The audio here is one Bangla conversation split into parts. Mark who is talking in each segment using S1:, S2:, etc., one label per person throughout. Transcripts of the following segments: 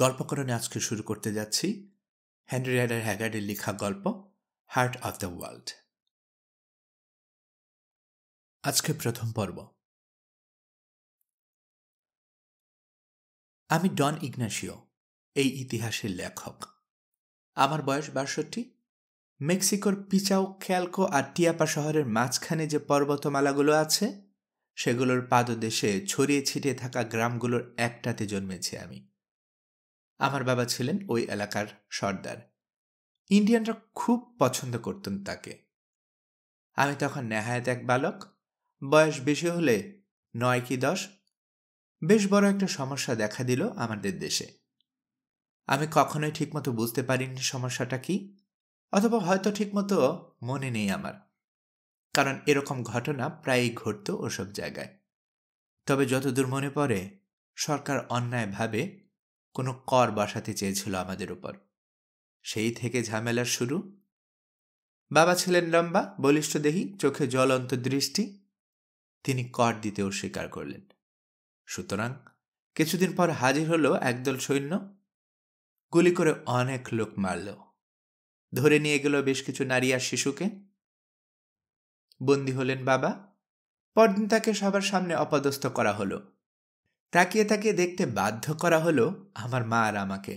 S1: গল্পকরণে আজকে শুরু করতে যাচ্ছি হেনরি রাইডার হ্যাগার্ডের লেখা গল্প হার্ট অফ দ্য ওয়ার্ল্ড। আজকে প্রথম পর্ব। আমি ডন ইগনাসিও, এই ইতিহাসের লেখক। আমার বয়স ৬২। মেক্সিকোর পিচাও, ক্যালকো আর টিয়াপা শহরের মাঝখানে যে পর্বতমালাগুলো আছে সেগুলোর পাদদেশে ছড়িয়ে ছিটিয়ে থাকা গ্রামগুলোর একটাতে জন্মেছি আমি। আমার বাবা ছিলেন ওই এলাকার সর্দার। ইন্ডিয়ানরা খুব পছন্দ করতেন তাকে। আমি তখন নেহায়েত এক বালক, বয়স বেশি হলে ৯ কি ১০। বেশ বড় একটা সমস্যা দেখা দিল আমাদের দেশে। আমি কখনোই ঠিকমতো বুঝতে পারিনি সমস্যাটা কি, অথবা হয়তো ঠিকমতো মনে নেই আমার, কারণ এরকম ঘটনা প্রায়ই ঘটত ওসব জায়গায়। তবে যতদূর মনে পড়ে, সরকার অন্যায়ভাবে কোনো কর বসাতে চেয়েছিল আমাদের উপর। সেই থেকে ঝামেলার শুরু। বাবা ছিলেন লম্বা, বলিষ্ঠদেহী, চোখে জ্বলন্ত দৃষ্টি। তিনি কর দিতে অস্বীকার করলেন। সুতরাং কিছুদিন পর হাজির হলো একদল সৈন্য। গুলি করে অনেক লোক মারল, ধরে নিয়ে গেল বেশ কিছু নারী আর শিশুকে। বন্দী হলেন বাবা। পরদিন তাকে সবার সামনে অপদস্থ করা হলো। তাকিয়ে তাকিয়ে দেখতে বাধ্য করা হলো আমার মা আর আমাকে।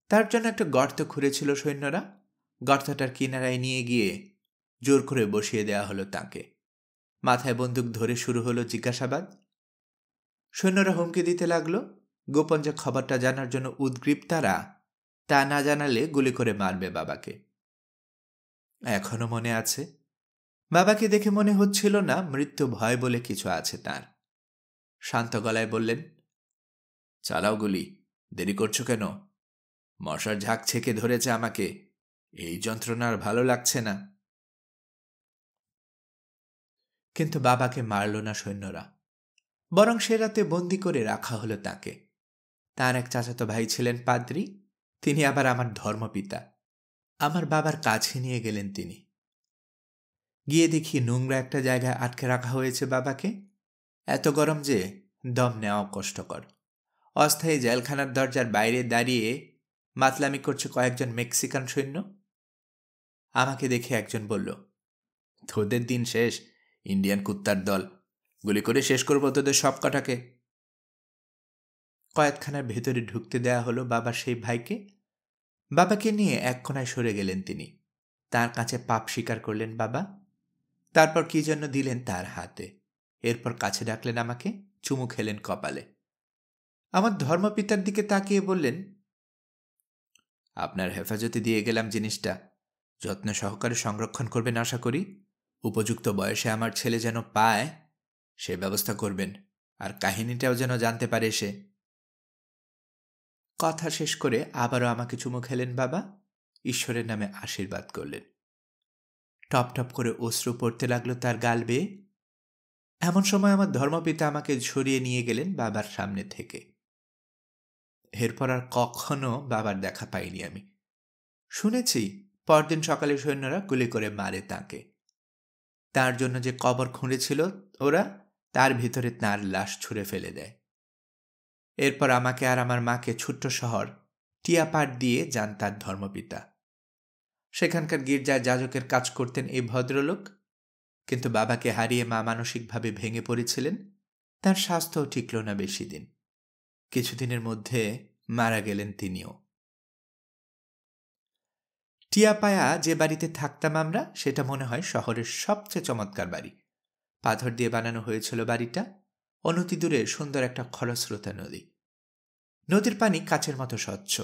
S1: তার জন্য একটা গর্ত খুঁড়েছিল সৈন্যরা। গর্তটার কিনারায় নিয়ে গিয়ে জোর করে বসিয়ে দেওয়া হলো তাকে। মাথায় বন্দুক ধরে শুরু হলো জিজ্ঞাসাবাদ। সৈন্যরা হুমকি দিতে লাগলো, গোপন যে খবরটা জানার জন্য উদ্গ্রীব তারা, তা না জানালে গুলি করে মারবে বাবাকে। এখনো মনে আছে, বাবাকে দেখে মনে হচ্ছিল না মৃত্যু ভয় বলে কিছু আছে তার। শান্ত গলায় বললেন, চালাও গুলি, দেরি করছো কেন? মশার ঝাঁক ছেকে ধরেছে আমাকে, এই যন্ত্রণা আর ভালো লাগছে না। কিন্তু বাবাকে মারল না সৈন্যরা, বরং সে রাতে বন্দি করে রাখা হলো তাকে। তার এক চাচাতো ভাই ছিলেন পাদ্রী, তিনি আবার আমার ধর্মপিতা। আমার বাবার কাছে নিয়ে গেলেন তিনি। গিয়ে দেখি নোংরা একটা জায়গায় আটকে রাখা হয়েছে বাবাকে। এত গরম যে দম নেওয়া কষ্টকর। অস্থায়ী জেলখানার দরজার বাইরে দাঁড়িয়ে মাতলামি করছে কয়েকজন মেক্সিকান সৈন্য। আমাকে দেখে একজন বলল, তোদের দিন শেষ, ইন্ডিয়ান কুত্তার দল, গুলি করে শেষ করবো তোদের সব কটাকে। কয়েকখানার ভেতরে ঢুকতে দেয়া হলো বাবার সেই ভাইকে। বাবাকে নিয়ে এক কোণায় সরে গেলেন তিনি। তার কাছে পাপ স্বীকার করলেন বাবা। তারপর কি জন্য দিলেন তার হাতে। এরপর কাছে ডাকলেন আমাকে, চুমু খেলেন কপালে। আমার ধর্মপিতার দিকে তাকিয়ে বললেন, আপনার হেফাজতে দিয়ে গেলাম জিনিসটা, যত্ন সহকারে সংরক্ষণ করবেন আশা করি। উপযুক্ত বয়সে আমার ছেলে যেন পায় সে ব্যবস্থা করবেন, আর কাহিনীটাও যেন জানতে পারে সে। কথা শেষ করে আবারও আমাকে চুমু খেলেন বাবা। ঈশ্বরের নামে আশীর্বাদ করলেন। টপ টপ করে অশ্রু পড়তে লাগলো তার গাল বেয়ে। এমন সময় আমার ধর্মপিতা আমাকে সরিয়ে নিয়ে গেলেন বাবার সামনে থেকে। এরপর আর কখনো বাবার দেখা পাইনি আমি। শুনেছি পরদিন সকালে সৈন্যরা গুলি করে মারে তাকে। তার জন্য যে কবর খুঁড়েছিল ওরা, তার ভিতরে তার লাশ ছুঁড়ে ফেলে দেয়। এরপর আমাকে আর আমার মাকে ছোট্ট শহর টিয়াপাড় দিয়ে যান তার ধর্মপিতা। সেখানকার গির্জার যাজকের কাজ করতেন এই ভদ্রলোক। কিন্তু বাবাকে হারিয়ে মা মানসিকভাবে ভেঙে পড়েছিলেন। তার স্বাস্থ্যও টিকল না বেশি দিন। কিছুদিনের মধ্যে মারা গেলেন তিনিও। টিয়াপায়া যে বাড়িতে থাকতাম আমরা, সেটা মনে হয় শহরের সবচেয়ে চমৎকার বাড়ি। পাথর দিয়ে বানানো হয়েছিল বাড়িটা। অনতি দূরে সুন্দর একটা খরস্রোতা নদী। নদীর পানি কাচের মতো স্বচ্ছ।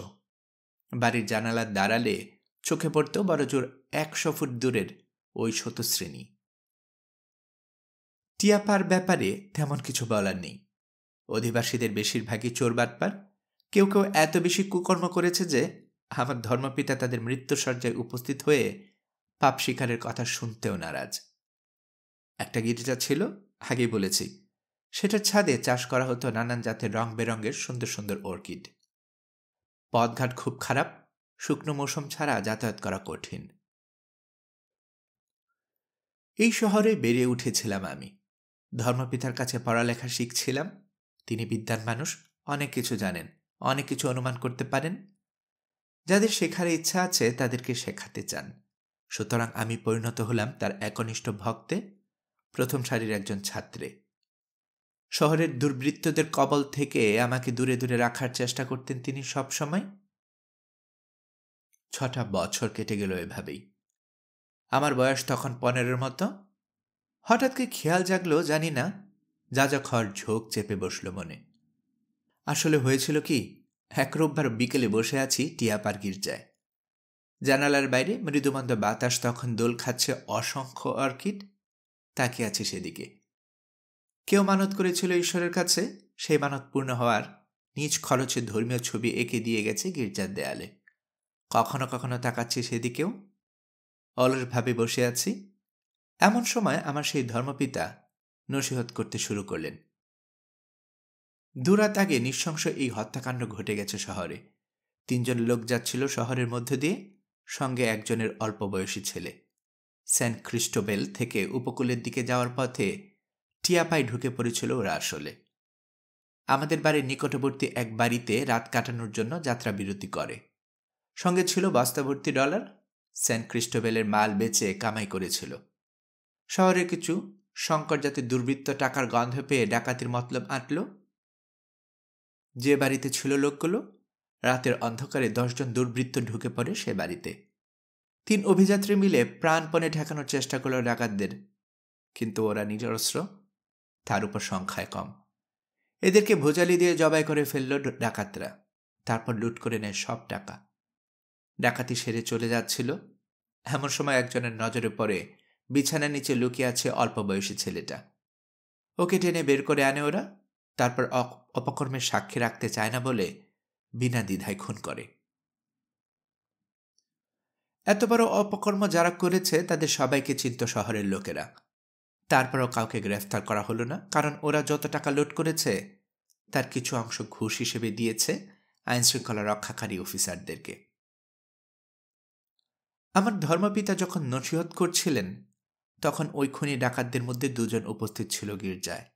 S1: বাড়ির জানালার দাঁড়ালে চোখে পড়ত বড়জোর ১০০ ফুট দূরের ওই স্রোতশ্রেণী। টিয়াপার ব্যাপারে তেমন কিছু বলার নেই। অধিবাসীদের বেশিরভাগই চোর বাটপার। কেউ কেউ এত বেশি কুকর্ম করেছে যে আমার ধর্মপিতা তাদের মৃত্যুসজ্জায় উপস্থিত হয়ে পাপ শিকারের কথা শুনতেও নারাজ। একটা গির্জা ছিল, আগেই বলেছি। সেটার ছাদে চাষ করা হতো নানান জাতের রং বেরঙের সুন্দর সুন্দর অর্কিড। পথঘাট খুব খারাপ, শুকনো মৌসুম ছাড়া যাতায়াত করা কঠিন। এই শহরে বেড়ে উঠেছিলাম আমি। ধর্মপিতার কাছে পড়ালেখা শিখছিলাম। তিনি বিদ্বান মানুষ, অনেক কিছু জানেন, অনেক কিছু অনুমান করতে পারেন। যাদের শেখার ইচ্ছা আছে তাদেরকে শেখাতে চান। সুতরাং আমি পরিণত হলাম তার একনিষ্ঠ ভক্তে, প্রথম সারির একজন ছাত্রে। শহরের দুর্বৃত্তদের কবল থেকে আমাকে দূরে দূরে রাখার চেষ্টা করতেন তিনি সব সময়। 6টা বছর কেটে গেল এভাবেই। আমার বয়স তখন 15-র মতো। হঠাৎ কি খেয়াল জাগলো জানি না, যাযাখর ঝোঁক চেপে বসল মনে। আসলে হয়েছিল কি, এক রোববার বিকেলে বসে আছি টিয়াপার গির্জায়। জানালার বাইরে মৃদুমন্দ বাতাস তখন দোল খাচ্ছে অসংখ্য অর্কিড। তাকিয়ে আছি সেদিকে। কেউ মানত করেছিল ঈশ্বরের কাছে, সেই মানত পূর্ণ হওয়ার নিজ খরচে ধর্মীয় ছবি এঁকে দিয়ে গেছে গির্জার দেয়ালে। কখনো কখনো তাকাচ্ছি সেদিকেও। অলসভাবে বসে আছি। এমন সময় আমার সেই ধর্মপিতা নসিহত করতে শুরু করলেন। দুরাত আগে নৃশংস এই হত্যাকাণ্ড ঘটে গেছে শহরে। 3 জন লোক যাচ্ছিল শহরের মধ্য দিয়ে, সঙ্গে একজনের অল্প বয়সী ছেলে। সেন্ট ক্রিস্টোবেল থেকে উপকূলের দিকে যাওয়ার পথে টিয়াপায় ঢুকে পড়েছিল ওরা আসলে। আমাদের বাড়ির নিকটবর্তী এক বাড়িতে রাত কাটানোর জন্য যাত্রা বিরতি করে। সঙ্গে ছিল বস্তাভর্তি ডলার। সেন্ট ক্রিস্টোবেলের মাল বেচে কামাই করেছিল। শহরের কিছু সংকট জাতির দুর্বৃত্ত টাকার গন্ধ পেয়ে ডাকাতির মতলব আঁটল। যে বাড়িতে ছিল লোকগুলো, রাতের অন্ধকারে 10 জন দুর্বৃত্ত ঢুকে পড়ে সে বাড়িতে। 3 অভিযাত্রী মিলে প্রাণপণে ঠেকানোর চেষ্টা করল ডাকাতদের, কিন্তু ওরা নিরস্ত্র, তার উপর সংখ্যায় কম। এদেরকে ভোজালি দিয়ে জবাই করে ফেলল ডাকাতরা। তারপর লুট করে নেয় সব টাকা। ডাকাতি সেরে চলে যাচ্ছিল, এমন সময় একজনের নজরে পড়ে বিছানার নিচে লুকিয়ে আছে অল্প বয়সী ছেলেটা। ওকে টেনে বের করে আনে ওরা। তারপর অপকর্মের সাক্ষী রাখতে চায় না বলে বিনা দ্বিধায় খুন করে। এত বড় অপকর্ম যারা করেছে তাদের সবাইকে চিনত শহরের লোকেরা। তারপরও কাউকে গ্রেফতার করা হলো না, কারণ ওরা যত টাকা লুট করেছে তার কিছু অংশ ঘুষ হিসেবে দিয়েছে আইনশৃঙ্খলা রক্ষাকারী অফিসারদেরকে। আমার ধর্মপিতা যখন নসিহত করছিলেন তখন ওই খুনি ডাকাতদের মধ্যে 2 জন উপস্থিত ছিল গির্জায়।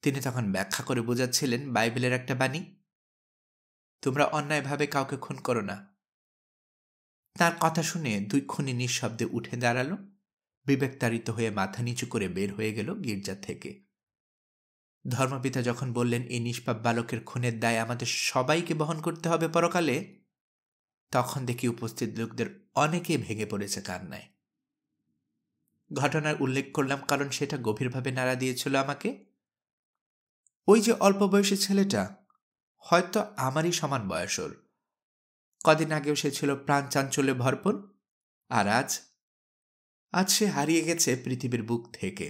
S1: তিনি তখন ব্যাখ্যা করে বোঝাচ্ছিলেন বাইবেলের একটা বাণী, তোমরা অন্যায়ভাবে কাউকে খুন করো না। তার কথা শুনে 2 খুনি নিঃশব্দে উঠে দাঁড়ালো, বিবেকতাড়িত হয়ে মাথা নিচু করে বের হয়ে গেল গির্জা থেকে। ধর্মপিতা যখন বললেন এই নিষ্পাপ বালকের খুনের দায় আমাদের সবাইকে বহন করতে হবে পরকালে, তখন দেখি উপস্থিত লোকদের অনেকে ভেঙে পড়েছে কান্নায়। ঘটনার উল্লেখ করলাম কারণ সেটা গভীরভাবে নাড়া দিয়েছিল আমাকে। ওই যে অল্প বয়সী ছেলেটা, হয়তো আমারই সমান বয়সর। কদিন আগেও সে ছিল প্রাণ চাঞ্চল্যে ভরপুর, আর আজ সে হারিয়ে গেছে পৃথিবীর বুক থেকে।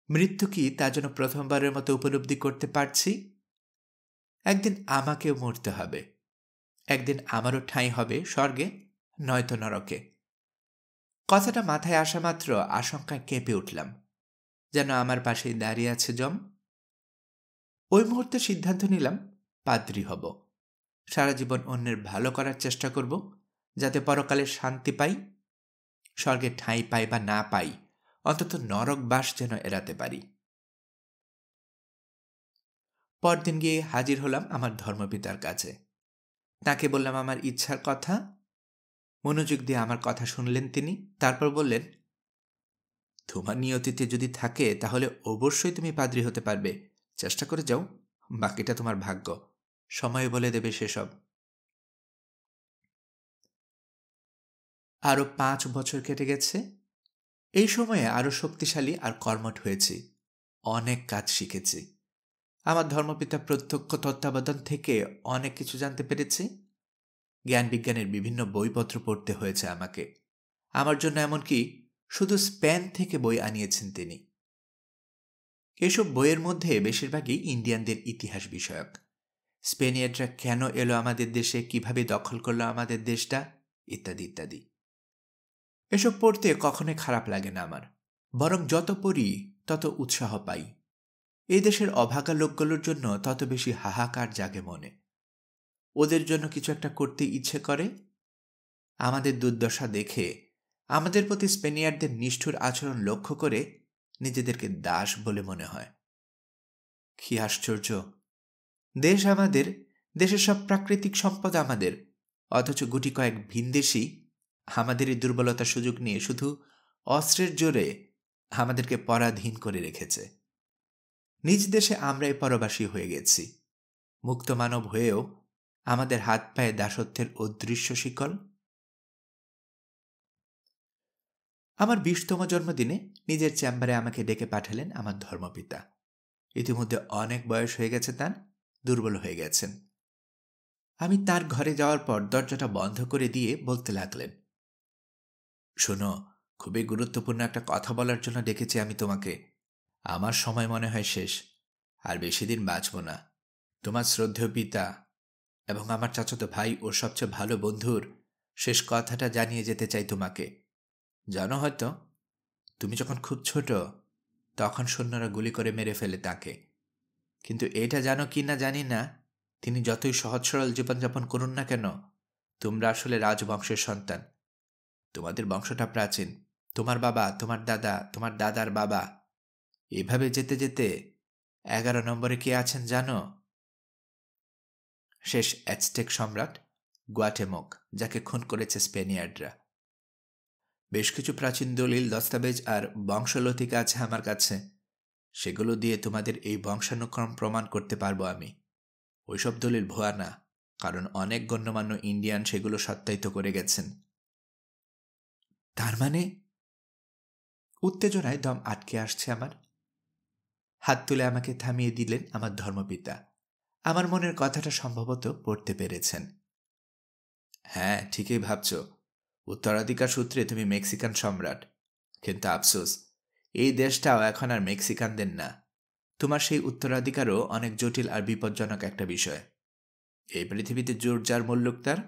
S1: মৃত্যু কি তা যেন প্রথমবারের মতো উপলব্ধি করতে পারছি। একদিন আমাকেও মরতে হবে। একদিন আমারও ঠাঁই হবে স্বর্গে, নয়তো নরকে। কথাটা মাথায় আসা মাত্র আশঙ্কায় কেঁপে উঠলাম, যেন আমার পাশেই দাঁড়িয়ে আছে যম। ওই মুহূর্তে সিদ্ধান্ত নিলাম পাদ্রী হব। সারা জীবন অন্যের ভালো করার চেষ্টা করব, যাতে পরকালে শান্তি পাই। স্বর্গে ঠাঁই পাই বা না পাই, অন্তত নরক বাস যেন এড়াতে পারি। পরদিন গিয়ে হাজির হলাম আমার ধর্মপিতার কাছে। তাকে বললাম আমার ইচ্ছার কথা। মনোযোগ দিয়ে আমার কথা শুনলেন তিনি। তারপর বললেন, তোমার নিয়তিতে যদি থাকে তাহলে অবশ্যই তুমি পাদ্রী হতে পারবে। চেষ্টা করে যাও, বাকিটা তোমার ভাগ্য, সময় বলে দেবে সেসব। আরও 5 বছর কেটে গেছে। এই সময়ে আরও শক্তিশালী আর কর্মঠ হয়েছি। অনেক কাজ শিখেছি। আমার ধর্মপিতা প্রত্যক্ষ তত্ত্বাবধান থেকে অনেক কিছু জানতে পেরেছি। জ্ঞান বিজ্ঞানের বিভিন্ন বইপত্র পড়তে হয়েছে আমাকে। আমার জন্য এমনকি শুধু স্পেন থেকে বই আনিয়েছেন তিনি। এসব বইয়ের মধ্যে বেশিরভাগই ইন্ডিয়ানদের ইতিহাস বিষয়ক। স্পেনিয়াররা কেন এলো আমাদের দেশে, কিভাবে দখল করলো আমাদের দেশটা, ইত্যাদি ইত্যাদি। এসব পড়তে কখনোই খারাপ লাগে না আমার, বরং যত পড়ি তত উৎসাহ পাই। এই দেশের অভাগা লোকগুলোর জন্য তত বেশি হাহাকার জাগে মনে। ওদের জন্য কিছু একটা করতে ইচ্ছে করে। আমাদের দুর্দশা দেখে, আমাদের প্রতি স্পেনিয়ারদের নিষ্ঠুর আচরণ লক্ষ্য করে নিজেদেরকে দাস বলে মনে হয়। কি আশ্চর্য! দেশ আমাদের, দেশের সব প্রাকৃতিক সম্পদ আমাদের, অথচ গুটি কয়েক ভিনদেশী আমাদের এই দুর্বলতার সুযোগ নিয়ে শুধু অস্ত্রের জোরে আমাদেরকে পরাধীন করে রেখেছে। নিজ দেশে আমরাই পরবাসী হয়ে গেছি, মুক্ত মানব হয়েও আমাদের হাত পায়ে দাসত্বের অদৃশ্য শিকল। আমার 20তম জন্মদিনে নিজের চেম্বারে আমাকে ডেকে পাঠালেন আমার ধর্মপিতা। ইতিমধ্যে অনেক বয়স হয়ে গেছে তার, দুর্বল হয়ে গেছেন। আমি তার ঘরে যাওয়ার পর দরজাটা বন্ধ করে দিয়ে বলতে লাগলেন, শোনো, খুবই গুরুত্বপূর্ণ একটা কথা বলার জন্য ডেকেছি আমি তোমাকে। আমার সময় মনে হয় শেষ, আর বেশি দিন বাঁচব না। তোমার শ্রদ্ধেয় পিতা এবং আমার চাচাতো ভাই ও সবচেয়ে ভালো বন্ধুর শেষ কথাটা জানিয়ে যেতে চাই তোমাকে। জানো হয়তো, তুমি যখন খুব ছোট তখন সৈন্যরা গুলি করে মেরে ফেলে তাকে। কিন্তু এটা জানো কি না জানি না, তিনি যতই সহজ সরল জীবনযাপন করুন না কেন, তোমরা আসলে রাজবংশের সন্তান। তোমাদের বংশটা প্রাচীন। তোমার বাবা, তোমার দাদা, তোমার দাদার বাবা, এভাবে যেতে যেতে 11 নম্বরে কে আছেন জানো? শেষ অ্যাজটেক সম্রাট গুয়াটেমোক, যাকে খুন করেছে স্পেনিয়ার্ডরা। বেশ কিছু প্রাচীন দলিল, দস্তাবেজ আর বংশলতিকা আছে আমার কাছে। সেগুলো দিয়ে তোমাদের এই বংশানুক্রম প্রমাণ করতে পারবো আমি। ওইসব দলিল ভুয়া না, কারণ অনেক গণ্যমান্য ইন্ডিয়ান সেগুলো সত্যায়িত করে গেছেন। তার মানে? উত্তেজনায় দম আটকে আসছে আমার। হাত তুলে আমাকে থামিয়ে দিলেন আমার ধর্মপিতা। আমার মনের কথাটা সম্ভবত পড়তে পেরেছেন। হ্যাঁ, ঠিকই ভাবছ। উত্তরাধিকার সূত্রে তুমি মেক্সিকান সম্রাট, কিন্তু আফসোস, এই দেশটাও এখন আর মেক্সিকানদের না। তোমার সেই উত্তরাধিকারও অনেক জটিল আর বিপজ্জনক একটা বিষয়। এই পৃথিবীতে জোর যার মুল্লুক তার।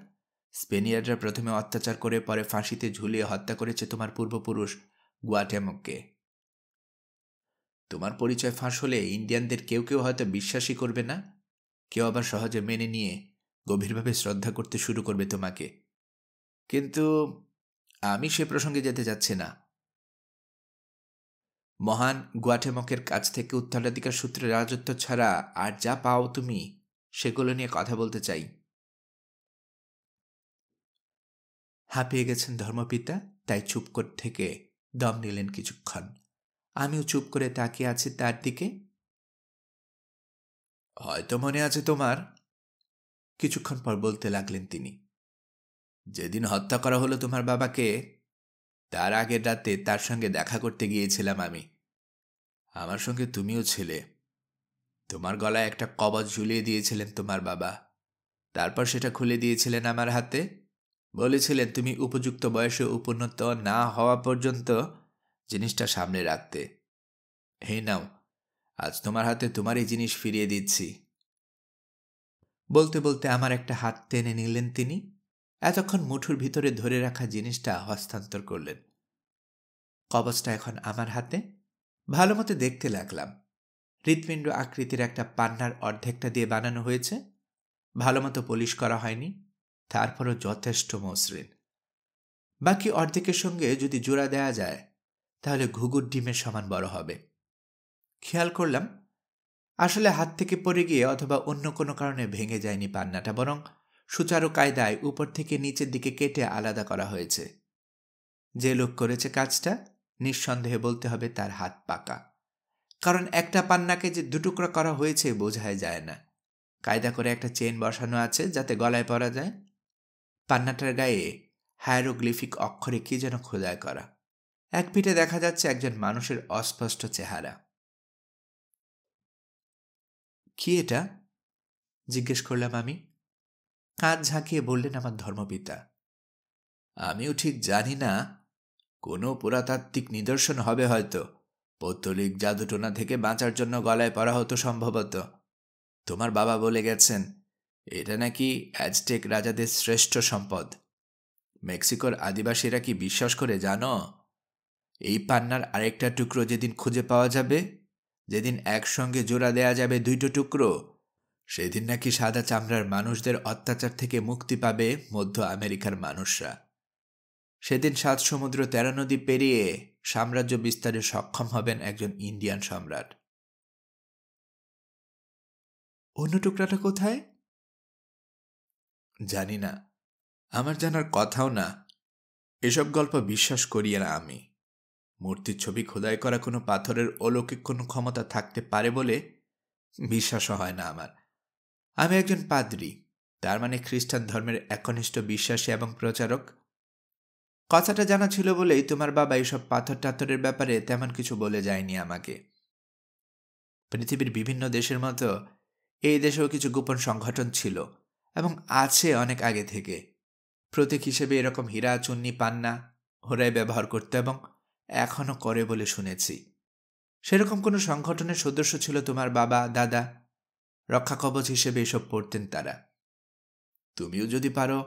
S1: স্পেনিয়াররা প্রথমে অত্যাচার করে পরে ফাঁসিতে ঝুলিয়ে হত্যা করেছে তোমার পূর্বপুরুষ গুয়াটেমোককে। তোমার পরিচয় ফাঁস হলে ইন্ডিয়ানদের কেউ কেউ হয়তো বিশ্বাসই করবে না, কেউ আবার সহজে মেনে নিয়ে গভীরভাবে শ্রদ্ধা করতে শুরু করবে তোমাকে। কিন্তু আমি সে প্রসঙ্গে যেতে যাচ্ছি না। মহান গুয়াটেমোকের কাছ থেকে উত্তরাধিকার সূত্রে রাজত্ব ছাড়া আর যা পাও তুমি, সেগুলো নিয়ে কথা বলতে চাই। হাঁপিয়ে গেছেন ধর্মপিতা, তাই চুপ করে থেকে দম নিলেন কিছুক্ষণ। আমিও চুপ করে তাকিয়ে আছি তার দিকে। হয়তো মনে আছে তোমার, কিছুক্ষণ পর বলতে লাগলেন তিনি, যেদিন হত্যা করা হলো তোমার বাবাকে, তার আগের রাতে তার সঙ্গে দেখা করতে গিয়েছিলাম আমি। আমার সঙ্গে তুমিও ছিলে। তোমার গলায় একটা কবচ ঝুলিয়ে দিয়েছিলেন তোমার বাবা। তারপর সেটা খুলে দিয়েছিলেন আমার হাতে। বলেছিলেন তুমি উপযুক্ত বয়সে উপনীত না হওয়া পর্যন্ত জিনিসটা সামনে রাখতে। হে নাও, আজ তোমার হাতে তোমার এই জিনিস ফিরিয়ে দিচ্ছি। বলতে বলতে আমার একটা হাত টেনে নিলেন তিনি। এতক্ষণ মুঠোর ভিতরে ধরে রাখা জিনিসটা হস্তান্তর করলেন। কবচটা এখন আমার হাতে। ভালো মতো দেখতে লাগলাম। হৃৎপিণ্ড আকৃতির একটা পান্নার অর্ধেকটা দিয়ে বানানো হয়েছে। ভালো মতো পলিশ করা হয়নি, তারপরও যথেষ্ট মসৃণ। বাকি অর্ধেকের সঙ্গে যদি জোড়া দেয়া যায়, তাহলে ঘুঘুর ডিমের সমান বড় হবে। খেয়াল করলাম, আসলে হাত থেকে পড়ে গিয়ে অথবা অন্য কোনো কারণে ভেঙে যায়নি পান্নাটা, বরং সুচারু কায়দায় উপর থেকে নিচের দিকে কেটে আলাদা করা হয়েছে। যে লোক করেছে কাজটা, নিঃসন্দেহে বলতে হবে তার হাত পাকা। কারণ একটা পান্নাকে যে দুটুকরা করা হয়েছে বোঝাই যায় না। কায়দা করে একটা চেন বসানো আছে যাতে গলায় পরা যায়। পান্নাটার গায়ে হায়ারোগ্লিফিক অক্ষরে কি যেন খোদাই করা। এক পিঠে দেখা যাচ্ছে একজন মানুষের অস্পষ্ট চেহারা। কি এটা? জিজ্ঞেস করলাম আমি। কাঁধ ঝাঁকিয়ে বললেন আমার ধর্মপিতা, আমিও ঠিক জানি না, কোনো পুরাতাত্ত্বিক নিদর্শন হবে হয়তো। পৌত্তলিক জাদুটোনা থেকে বাঁচার জন্য গলায় পরা হতো সম্ভবত। তোমার বাবা বলে গেছেন এটা নাকি অ্যাজটেক রাজাদের শ্রেষ্ঠ সম্পদ। মেক্সিকোর আদিবাসীরা কি বিশ্বাস করে জানো? এই পান্নার আরেকটা টুকরো যেদিন খুঁজে পাওয়া যাবে, যেদিন একসঙ্গে জোড়া দেয়া যাবে দুইটো টুকরো, সেদিন নাকি সাদা চামড়ার মানুষদের অত্যাচার থেকে মুক্তি পাবে মধ্য আমেরিকার মানুষরা। সেদিন 7 সমুদ্র 13 নদী পেরিয়ে সাম্রাজ্য বিস্তারে সক্ষম হবেন একজন ইন্ডিয়ান সম্রাট। অন্য টুকরাটা কোথায়? জানি না, আমার জানার কথাও না। এসব গল্প বিশ্বাস করি না আমি। মূর্তির ছবি খোদাই করা কোনো পাথরের অলৌকিক কোনো ক্ষমতা থাকতে পারে বলে বিশ্বাসও হয় না আমার। আমি একজন পাদ্রী, তার মানে খ্রিস্টান ধর্মের একনিষ্ঠ বিশ্বাসী এবং প্রচারক। কথাটা জানা ছিল বলেই তোমার বাবা এইসব পাথর টাথরের ব্যাপারে তেমন কিছু বলে যায়নি আমাকে। পৃথিবীর বিভিন্ন দেশের মতো এই দেশেও কিছু গোপন সংগঠন ছিল এবং আছে অনেক আগে থেকে। প্রতীক হিসেবে এরকম হীরা চুন্নি পান্না ওরাই ব্যবহার করত এবং এখনও করে বলে শুনেছি। সেরকম কোনো সংগঠনের সদস্য ছিল তোমার বাবা দাদা। রক্ষা কবচ হিসেবে এসব পড়তেন তারা। তুমিও যদি পারো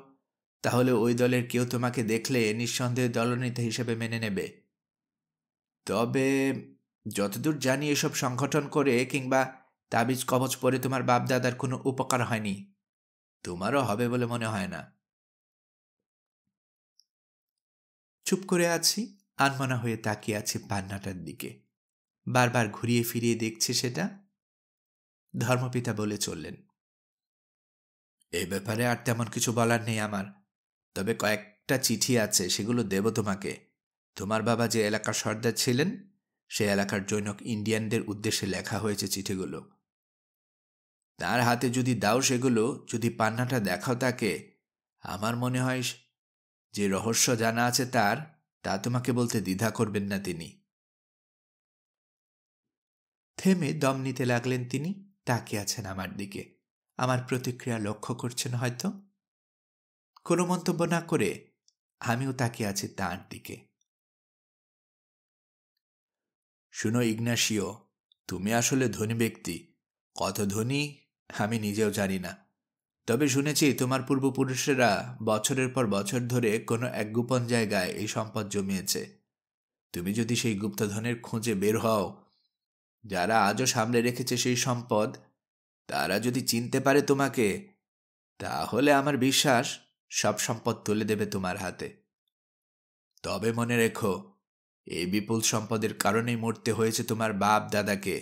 S1: তাহলে ওই দলের কেউ তোমাকে দেখলে নিঃসন্দেহে দলনেতা হিসেবে মেনে নেবে। তবে যতদূর জানি এসব সংগঠন করে কিংবা তাবিজ কবচ পরে তোমার বাপ দাদার কোনো উপকার হয়নি, তোমারও হবে বলে মনে হয় না। চুপ করে আছি, আনমনা হয়ে তাকিয়ে আছি পান্নাটার দিকে। বারবার ঘুরিয়ে ফিরিয়ে দেখছি সেটা। ধর্মপিতা বলে চললেন, এই ব্যাপারে আর তেমন কিছু বলার নেই আমার। তবে কয়েকটা চিঠি আছে, সেগুলো দেব তোমাকে। তোমার বাবা যে এলাকার সর্দার ছিলেন সে এলাকার জৈনক ইন্ডিয়ানদের উদ্দেশ্যে লেখা হয়েছে চিঠিগুলো। তার হাতে যদি দাও সেগুলো, যদি পান্নাটা দেখাও তাকে, আমার মনে হয় যে রহস্য জানা আছে তার, তা তোমাকে বলতে দ্বিধা করবেন না তিনি। থেমে দম নিতে লাগলেন তিনি। তাকিয়ে আছেন আমার দিকে, আমার প্রতিক্রিয়া লক্ষ্য করছেন হয়তো। কোনো মন্তব্য না করে আমিও তাকিয়ে আছি তাঁর দিকে। শুনো ইগনাসিও, তুমি আসলে ধনী ব্যক্তি। কত ধনী আমি নিজেও জানি না। তবে শুনেছি তোমার পূর্বপুরুষেরা বছরের পর বছর ধরে কোনো এক গোপন জায়গায় এই সম্পদ জমিয়েছে। তুমি যদি সেই গুপ্তধনের খোঁজে বের হও, যারা আজও সামলে রেখেছে সেই সম্পদ, তারা যদি চিনতে পারে তোমাকে, তাহলে আমার বিশ্বাস সব সম্পদ তুলে দেবে তোমার হাতে। তবে মনে রেখো, এই বিপুল সম্পদের কারণেই মরতে হয়েছে তোমার বাপ দাদাকে।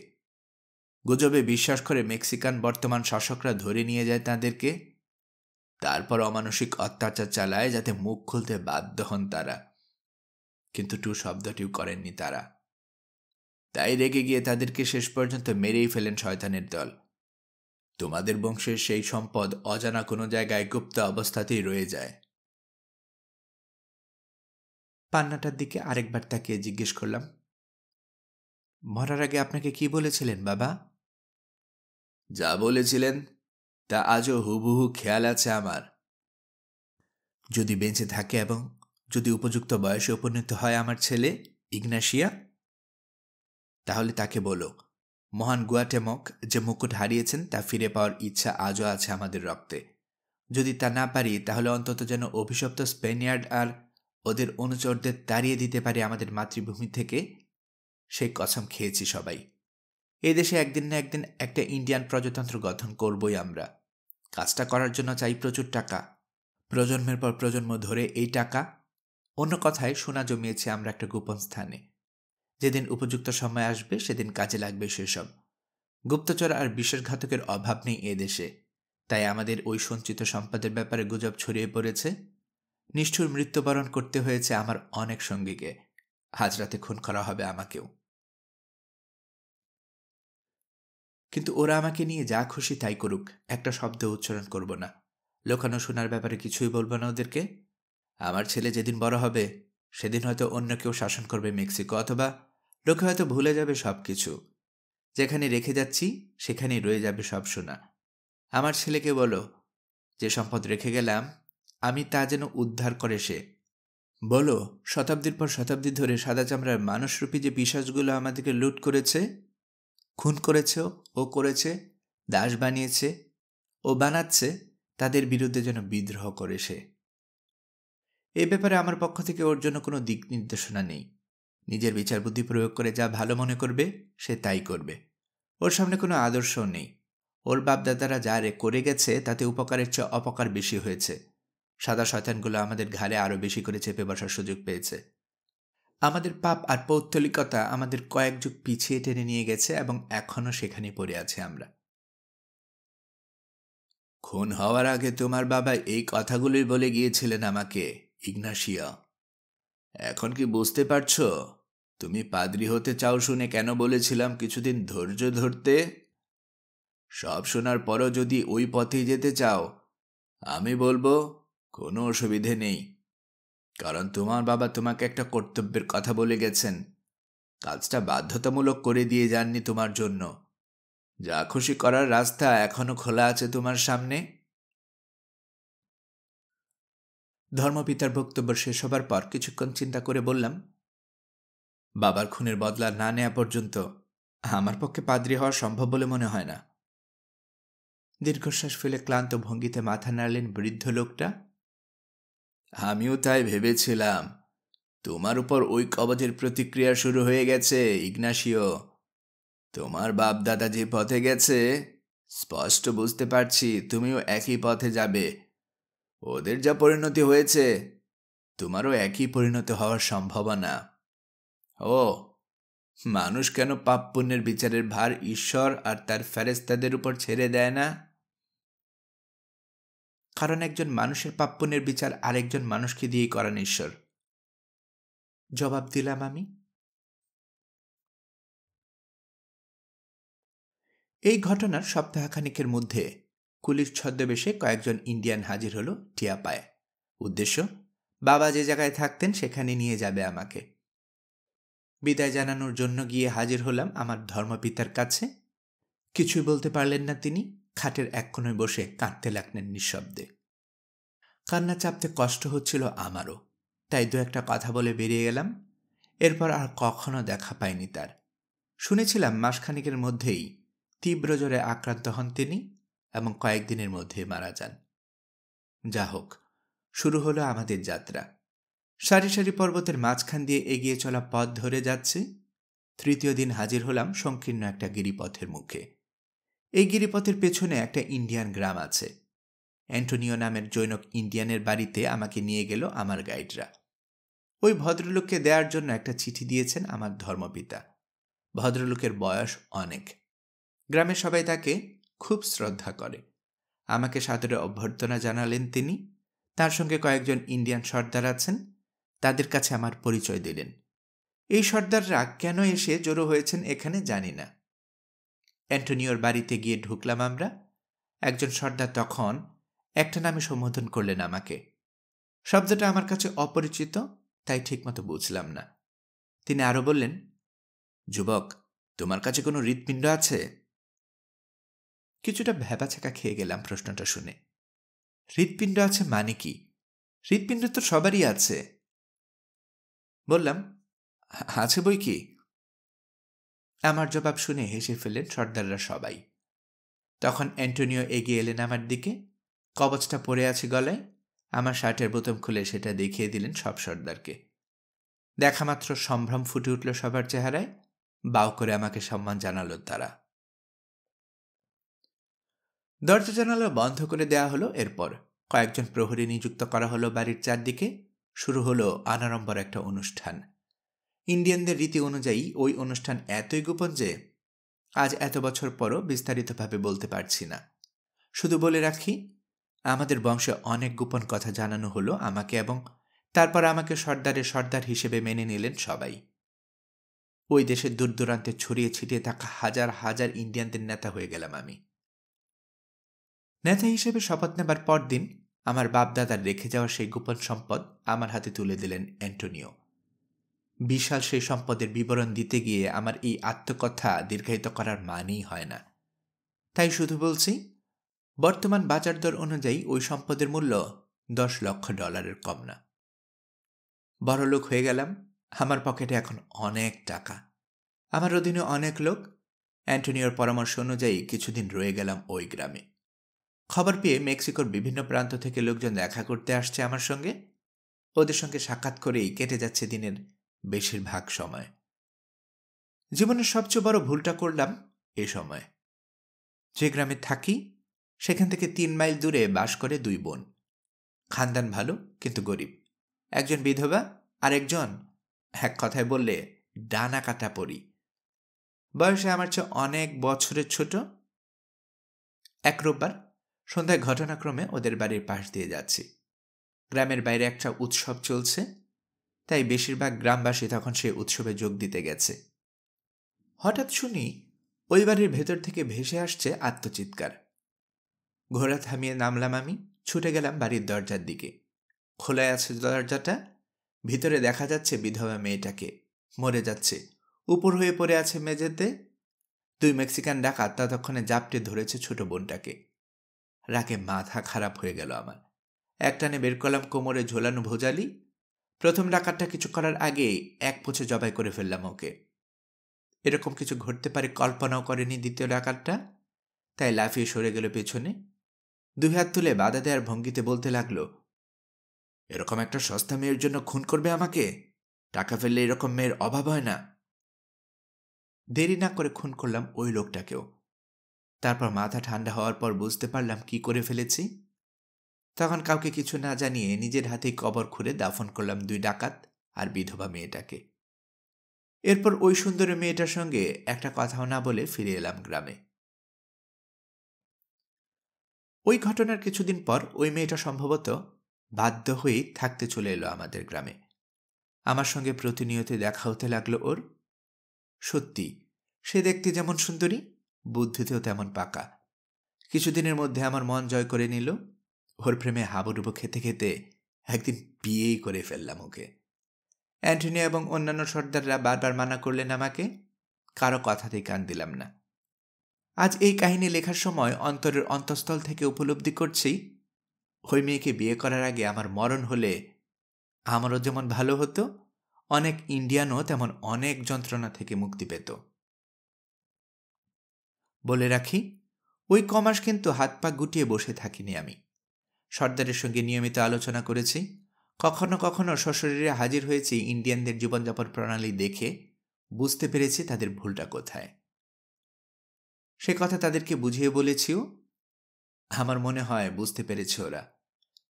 S1: গুজবে বিশ্বাস করে মেক্সিকান বর্তমান শাসকরা ধরে নিয়ে যায় তাদেরকে, তারপর অমানসিক অত্যাচার চালায় যাতে মুখ খুলতে বাধ্য হন তারা। কিন্তু টু শব্দটিও করেননি তারা। তাই রেগে গিয়ে তাদেরকে শেষ পর্যন্ত মেরেই ফেলেন শয়তানের দল। তোমাদের বংশের সেই সম্পদ অজানা কোনো জায়গায় গুপ্ত অবস্থাতেই রয়ে যায়। পান্নাটার দিকে আরেকবার তাকিয়ে জিজ্ঞেস করলাম, মরার আগে আপনাকে কি বলেছিলেন বাবা? যা বলেছিলেন তা আজও হুবহু খেয়াল আছে আমার। যদি বেঁচে থাকে এবং যদি উপযুক্ত বয়সে উপনীত হয় আমার ছেলে ইগনাসিয়া, তাহলে তাকে বলো, মহান গুয়াটেমক যে মুকুট হারিয়েছেন তা ফিরে পাওয়ার ইচ্ছা আজও আছে আমাদের রক্তে। যদি তা না পারি তাহলে অন্তত যেন অভিশপ্ত স্পেনিয়ার্ড আর ওদের অনুচরদের তাড়িয়ে দিতে পারি আমাদের মাতৃভূমি থেকে, সেই কসম খেয়েছি সবাই। এই দেশে একদিন না একদিন একটা ইন্ডিয়ান প্রজাতন্ত্র গঠন করবই আমরা। কাজটা করার জন্য চাই প্রচুর টাকা। প্রজন্মের পর প্রজন্ম ধরে এই টাকা, অন্য কথায় সোনা জমিয়েছি আমরা একটা গোপন স্থানে। যেদিন উপযুক্ত সময় আসবে সেদিন কাজে লাগবে সেসব। গুপ্তচর আর বিশ্বাসঘাতকের অভাব নেই এ দেশে। তাই আমাদের ওই সঞ্চিত সম্পদের ব্যাপারে গুজব ছড়িয়ে পড়েছে। নিষ্ঠুর মৃত্যুবরণ করতে হয়েছে আমার অনেক সঙ্গীকে। আজ রাতে খুন করা হবে আমাকেও। কিন্তু ওরা আমাকে নিয়ে যা খুশি তাই করুক, একটা শব্দ উচ্চারণ করব না। লোকানো শোনার ব্যাপারে কিছুই বলবো না ওদেরকে। আমার ছেলে যেদিন বড় হবে সেদিন হয়তো অন্য কেউ শাসন করবে মেক্সিকো, অথবা লোকে হয়তো ভুলে যাবে সব কিছু। যেখানে রেখে যাচ্ছি সেখানেই রয়ে যাবে সব সোনা। আমার ছেলেকে বলো, যে সম্পদ রেখে গেলাম আমি তা যেন উদ্ধার করে সে। বলো, শতাব্দীর পর শতাব্দী ধরে সাদা চামড়ার মানুষরূপী যে পিশাচগুলো আমাদেরকে লুট করেছে, খুন করেছে, ও করেছে, দাস বানিয়েছে, ও বানাচ্ছে, তাদের বিরুদ্ধে যেন বিদ্রোহ করে সে। এই ব্যাপারে আমার পক্ষ থেকে ওর জন্য কোনো দিক নির্দেশনা নেই। নিজের বিচার বুদ্ধি প্রয়োগ করে যা ভালো মনে করবে সে তাই করবে। ওর সামনে কোনো আদর্শ নেই। ওর বাপদাদারা যা করে গেছে তাতে উপকারের চেয়ে অপকার বেশি হয়েছে। সাদা শয়তানগুলো আমাদের ঘাড়ে আরও বেশি করে চেপে বসার সুযোগ পেয়েছে। আমাদের পাপ আর পৌত্তলিকতা আমাদের কয়েক যুগ পিছিয়ে টেনে নিয়ে গেছে এবং এখনও সেখানে পড়ে আছে আমরা। খুন হওয়ার আগে তোমার বাবা এই কথাগুলোই বলে গিয়েছিলেন আমাকে, ইগনাসিও। এখন কি বুঝতে পারছো তুমি পাদ্রী হতে চাও শুনে কেন বলেছিলাম কিছুদিন ধৈর্য ধরতে? সব শোনার পরও যদি ওই পথেই যেতে চাও, আমি বলবো কোনো অসুবিধে নেই। কারণ তোমার বাবা তোমাকে একটা কর্তব্যের কথা বলে গেছেন। কাজটা বাধ্যতামূলক করে দিয়ে যাননি তোমার জন্য। যা খুশি করার রাস্তা এখনো খোলা আছে তোমার সামনে। ধর্মপিতার বক্তব্য শেষ হবার পর কিছুক্ষণ চিন্তা করে বললাম, বাবার খুনের বদলা না নেওয়া পর্যন্ত আমার পক্ষে পাদ্রী হওয়া সম্ভব বলে মনে হয় না। দীর্ঘশ্বাস ফেলে ক্লান্ত ভঙ্গিতে মাথা নাড়লেন বৃদ্ধ লোকটা। আমিও তাই ভেবেছিলাম। তোমার উপর ওই কবজের প্রতিক্রিয়া শুরু হয়ে গেছে, ইগনাসিও। তোমার বাপ দাদা যে পথে গেছে, স্পষ্ট বুঝতে পারছি তুমিও একই পথে যাবে। ওদের যা পরিণতি হয়েছে, তোমারও একই পরিণতি হওয়ার সম্ভাবনা। ও, মানুষ কেন পাপ পুণ্যের বিচারের ভার ঈশ্বর আর তার ফেরেশতাদের উপর ছেড়ে দেয় না? কারণ একজন মানুষের পাপ পুণ্যের বিচার আরেকজন মানুষকে দিয়েই করান ঈশ্বর, জবাব দিলাম আমি। এই ঘটনার সপ্তাহখানিকের মধ্যে কুলির ছদ্মবেশে কয়েকজন ইন্ডিয়ান হাজির হলো টিয়াপায়। উদ্দেশ্য, বাবা যে জায়গায় থাকতেন সেখানে নিয়ে যাবে আমাকে। বিদায় জানানোর জন্য গিয়ে হাজির হলাম আমার ধর্মপিতার কাছে। কিছুই বলতে পারলেন না তিনি। খাটের এক কোণে বসে কাঁদতে লাগলেন নিঃশব্দে। কান্না চাপতে কষ্ট হচ্ছিল আমারও, তাই দু একটা কথা বলে বেরিয়ে গেলাম। এরপর আর কখনো দেখা পাইনি তার। শুনেছিলাম মাসখানিকের মধ্যেই তীব্র জ্বরে আক্রান্ত হন তিনি এবং কয়েকদিনের মধ্যে মারা যান। যা হোক, শুরু হলো আমাদের যাত্রা। সারি সারি পর্বতের মাঝখান দিয়ে এগিয়ে চলা পথ ধরে যাচ্ছি। তৃতীয় দিন হাজির হলাম সংকীর্ণ একটা গিরিপথের মুখে। এই গিরিপথের পেছনে একটা ইন্ডিয়ান গ্রাম আছে। অ্যান্টোনিও নামের জৈনক ইন্ডিয়ানের বাড়িতে আমাকে নিয়ে গেল আমার গাইডরা। ওই ভদ্রলোককে দেওয়ার জন্য একটা চিঠি দিয়েছেন আমার ধর্মপিতা। ভদ্রলোকের বয়স অনেক। গ্রামের সবাই তাকে খুব শ্রদ্ধা করে। আমাকে সাদরে অভ্যর্থনা জানালেন তিনি। তার সঙ্গে কয়েকজন ইন্ডিয়ান সর্দার আছেন, তাদের কাছে আমার পরিচয় দিলেন। এই সর্দাররা কেন এসে জড়ো হয়েছেন এখানে জানি না। অ্যান্টোনিওর বাড়িতে গিয়ে ঢুকলাম আমরা। একজন সর্দার তখন একটা নামে সম্বোধন করলেন আমাকে। শব্দটা আমার কাছে অপরিচিত, তাই ঠিকমতো বুঝলাম না। তিনি আরও বললেন, যুবক, তোমার কাছে কোনো হৃৎপিণ্ড আছে? কিছুটা ভ্যাবাচাকা খেয়ে গেলাম প্রশ্নটা শুনে। হৃৎপিণ্ড আছে মানে কি? হৃৎপিণ্ড তো সবারই আছে। বললাম, আছে বই কি। আমার জবাব শুনে হেসে ফেললেন সর্দাররা সবাই। তখন অ্যান্টোনিও এগিয়ে এলেন আমার দিকে। কবচটা পড়ে আছে গলায়। আমার শার্টের বোতাম খুলে সেটা দেখিয়ে দিলেন সব সর্দারকে। দেখা মাত্র সম্ভ্রম ফুটে উঠল সবার চেহারায়। বাউ করে আমাকে সম্মান জানালো তারা। দরজা জানালা বন্ধ করে দেয়া হলো। এরপর কয়েকজন প্রহরী নিযুক্ত করা হলো বাড়ির চারদিকে। শুরু হলো আনাড়ম্বর একটা অনুষ্ঠান। ইন্ডিয়ানদের রীতি অনুযায়ী ওই অনুষ্ঠান এতই গোপন যে আজ এত বছর পরও বিস্তারিতভাবে বলতে পারছি না। শুধু বলে রাখি, আমাদের বংশে অনেক গোপন কথা জানানো হলো আমাকে, এবং তারপর আমাকে সর্দারের সর্দার হিসেবে মেনে নিলেন সবাই। ওই দেশের দূর দূরান্তে ছড়িয়ে ছিটিয়ে থাকা হাজার হাজার ইন্ডিয়ানদের নেতা হয়ে গেলাম আমি। নেতা হিসেবে শপথ নেবার পরদিন আমার বাপদাদার রেখে যাওয়া সেই গোপন সম্পদ আমার হাতে তুলে দিলেন অ্যান্টোনিও। বিশাল সেই সম্পদের বিবরণ দিতে গিয়ে আমার এই আত্মকথা দীর্ঘায়িত করার মানেই হয় না। তাই শুধু বলছি, বর্তমান বাজার দর অনুযায়ী ওই সম্পদের মূল্য $10 লক্ষ কম না। বড়লোক হয়ে গেলাম। আমার পকেটে এখন অনেক টাকা। আমার অধীনে অনেক লোক। অ্যান্টোনিওর পরামর্শ অনুযায়ী কিছুদিন রয়ে গেলাম ওই গ্রামে। খবর পেয়ে মেক্সিকোর বিভিন্ন প্রান্ত থেকে লোকজন দেখা করতে আসছে আমার সঙ্গে। ওদের সঙ্গে সাক্ষাৎ করেই কেটে যাচ্ছে দিনের বেশিরভাগ সময়। জীবনের সবচেয়ে বড় ভুলটা করলাম এ সময়। যে গ্রামে থাকি সেখান থেকে 3 মাইল দূরে বাস করে 2 বোন। খানদান ভালো, কিন্তু গরিব। একজন বিধবা, আর একজন, এক কথায় বললে, ডানা কাটা পরি। বয়সে আমার চেয়ে অনেক বছরের ছোট। এক রোববার সন্ধ্যায় ঘটনাক্রমে ওদের বাড়ির পাশ দিয়ে যাচ্ছি। গ্রামের বাইরে একটা উৎসব চলছে, তাই বেশিরভাগ গ্রামবাসী তখন সেই উৎসবে যোগ দিতে গেছে। হঠাৎ শুনি ওই বাড়ির ভেতর থেকে ভেসে আসছে আত্মচিৎকার। ঘোড়া থামিয়ে নামলাম আমি, ছুটে গেলাম বাড়ির দরজার দিকে। খোলা আছে দরজাটা, ভিতরে দেখা যাচ্ছে বিধবা মেয়েটাকে, মরে যাচ্ছে, উপর হয়ে পড়ে আছে মেঝেতে। 2 মেক্সিকান ডাকাত ততক্ষণে জাপটে ধরেছে ছোট বোনটাকে। রাগে মাথা খারাপ হয়ে গেল আমার। একটানে বের করলাম কোমরে ঝোলানো ভোজালি। প্রথম ডাকাতটা কিছু করার আগে এক পোঁছে জবাই করে ফেললাম ওকে। এরকম কিছু ঘটতে পারে কল্পনাও করেনি দ্বিতীয় ডাকাতটা, তাই লাফিয়ে সরে গেল পেছনে। 2 হাত তুলে বাধা দেওয়ার ভঙ্গিতে বলতে লাগলো, এরকম একটা সস্তা মেয়ের জন্য খুন করবে আমাকে? টাকা ফেললে এরকম মেয়ের অভাব হয় না। দেরি না করে খুন করলাম ওই লোকটাকেও। তারপর মাথা ঠান্ডা হওয়ার পর বুঝতে পারলাম কি করে ফেলেছি। তখন কাউকে কিছু না জানিয়ে নিজের হাতেই কবর খুঁড়ে দাফন করলাম 2 ডাকাত আর বিধবা মেয়েটাকে। এরপর ওই সুন্দরী মেয়েটার সঙ্গে একটা কথাও না বলে ফিরে এলাম গ্রামে। ওই ঘটনার কিছুদিন পর ওই মেয়েটা সম্ভবত বাধ্য হয়েই থাকতে চলে এলো আমাদের গ্রামে। আমার সঙ্গে প্রতিনিয়ত দেখা হতে লাগলো ওর। সত্যি, সে দেখতে যেমন সুন্দরী, বুদ্ধিতেও তেমন পাকা। কিছুদিনের মধ্যে আমার মন জয় করে নিল। ওর প্রেমে হাবুডুবু খেতে খেতে একদিন বিয়েই করে ফেললাম ওকে। অ্যান্টনিও এবং অন্যান্য সর্দাররা বারবার মানা করলেন আমাকে, কারো কথাতেই কান দিলাম না। আজ এই কাহিনী লেখার সময় অন্তরের অন্তঃস্থল থেকে উপলব্ধি করছি, ওই মেয়েকে বিয়ে করার আগে আমার মরণ হলে আমারও যেমন ভালো হতো, অনেক ইন্ডিয়ানও তেমন অনেক যন্ত্রণা থেকে মুক্তি পেত। বলে রাখি, ওই কমাস কিন্তু হাত পা গুটিয়ে বসে থাকিনি আমি। সর্দারের সঙ্গে নিয়মিত আলোচনা করেছি, কখনো কখনো সশরীরে হাজির হয়েছি ইন্ডিয়ানদের জীবনযাপন প্রণালী দেখে বুঝতে পেরেছি তাদের ভুলটা কোথায়। সে কথা তাদেরকে বুঝিয়ে বলেছিও। আমার মনে হয় বুঝতে পেরেছে ওরা।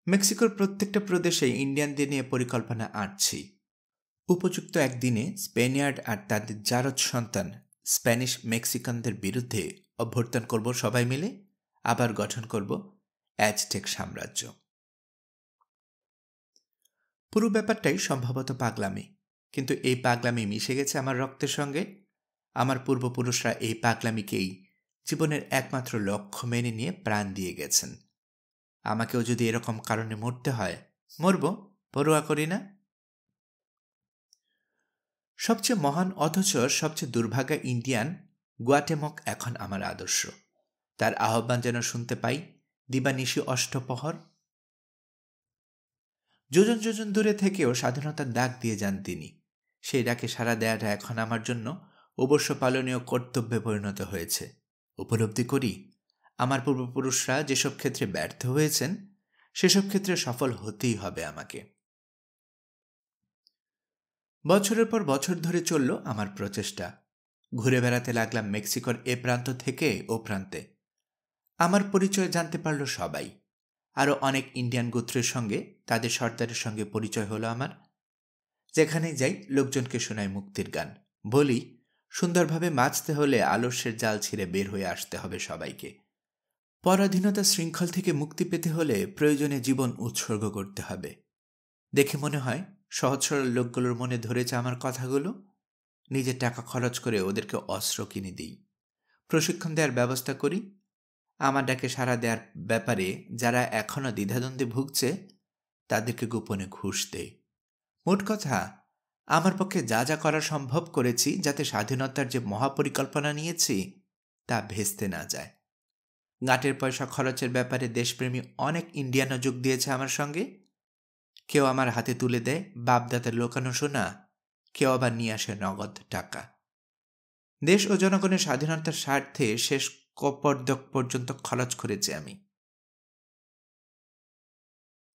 S1: মেক্সিকোর প্রত্যেকটা প্রদেশে ইন্ডিয়ানদের নিয়ে পরিকল্পনা আঁটছি। উপযুক্ত একদিনে স্পেনিয়ার্ড আর তাদের জারজ সন্তান স্প্যানিশ মেক্সিকানদের বিরুদ্ধে অভ্যর্থন করব সবাই মিলে, আবার গঠন করব অ্যাজটেক সাম্রাজ্য। পুরো ব্যাপারটাই সম্ভবত পাগলামি, কিন্তু এই পাগলামি মিশে গেছে আমার রক্তের সঙ্গে। আমার পূর্বপুরুষরা এই পাগলামিকেই জীবনের একমাত্র লক্ষ্য মেনে নিয়ে প্রাণ দিয়ে গেছেন। আমাকেও যদি এরকম কারণে মরতে হয়, মরব, পরোয়া করি না। সবচেয়ে মহান অথচ সবচেয়ে দুর্ভাগা ইন্ডিয়ান গুয়াটেমক এখন আমার আদর্শ। তার আহ্বান যেন শুনতে পাই দিবানিশি অষ্টপ্রহর। যোজন যোজন দূরে থেকেও স্বাধীনতার ডাক দিয়ে যান তিনি। সেই ডাকে সাড়া দেওয়াটা এখন আমার জন্য অবশ্য পালনীয় কর্তব্যে পরিণত হয়েছে। উপলব্ধি করি, আমার পূর্বপুরুষরা যেসব ক্ষেত্রে ব্যর্থ হয়েছেন, সেসব ক্ষেত্রে সফল হতেই হবে আমাকে। বছরের পর বছর ধরে চলল আমার প্রচেষ্টা। ঘুরে বেড়াতে লাগলাম মেক্সিকোর এ প্রান্ত থেকে ও প্রান্তে। আমার পরিচয় জানতে পারল সবাই। আরও অনেক ইন্ডিয়ান গোত্রের সঙ্গে, তাদের সর্দারের সঙ্গে পরিচয় হলো আমার। যেখানেই যাই লোকজনকে শোনায় মুক্তির গান, বলি সুন্দরভাবে বাঁচতে হলে আলস্যের জাল ছিঁড়ে বের হয়ে আসতে হবে সবাইকে। পরাধীনতা শৃঙ্খল থেকে মুক্তি পেতে হলে প্রয়োজনে জীবন উৎসর্গ করতে হবে। দেখে মনে হয় সহজ সরল লোকগুলোর মনে ধরেছে আমার কথাগুলো। নিজের টাকা খরচ করে ওদেরকে অস্ত্র কিনে দিই, প্রশিক্ষণ দেওয়ার ব্যবস্থা করি। আমার ডাকে সাড়া দেওয়ার ব্যাপারে যারা এখনও দ্বিধাদ্বন্দ্বে ভুগছে, তাদেরকে গোপনে ঘুষ দেয়। মোট কথা, আমার পক্ষে যা যা করা সম্ভব করেছি যাতে স্বাধীনতার যে মহাপরিকল্পনা নিয়েছি তা ভেস্তে না যায়। গাঁটের পয়সা খরচের ব্যাপারে দেশপ্রেমী অনেক ইন্ডিয়ানও যোগ দিয়েছে আমার সঙ্গে। কেউ আমার হাতে তুলে দেয় বাপদাদার লোকানো সোনা, কেউ আবার নিয়ে আসে নগদ টাকা। দেশ ও জনগণের স্বাধীনতার স্বার্থে শেষ কপর্দক পর্যন্ত খরচ করেছি আমি।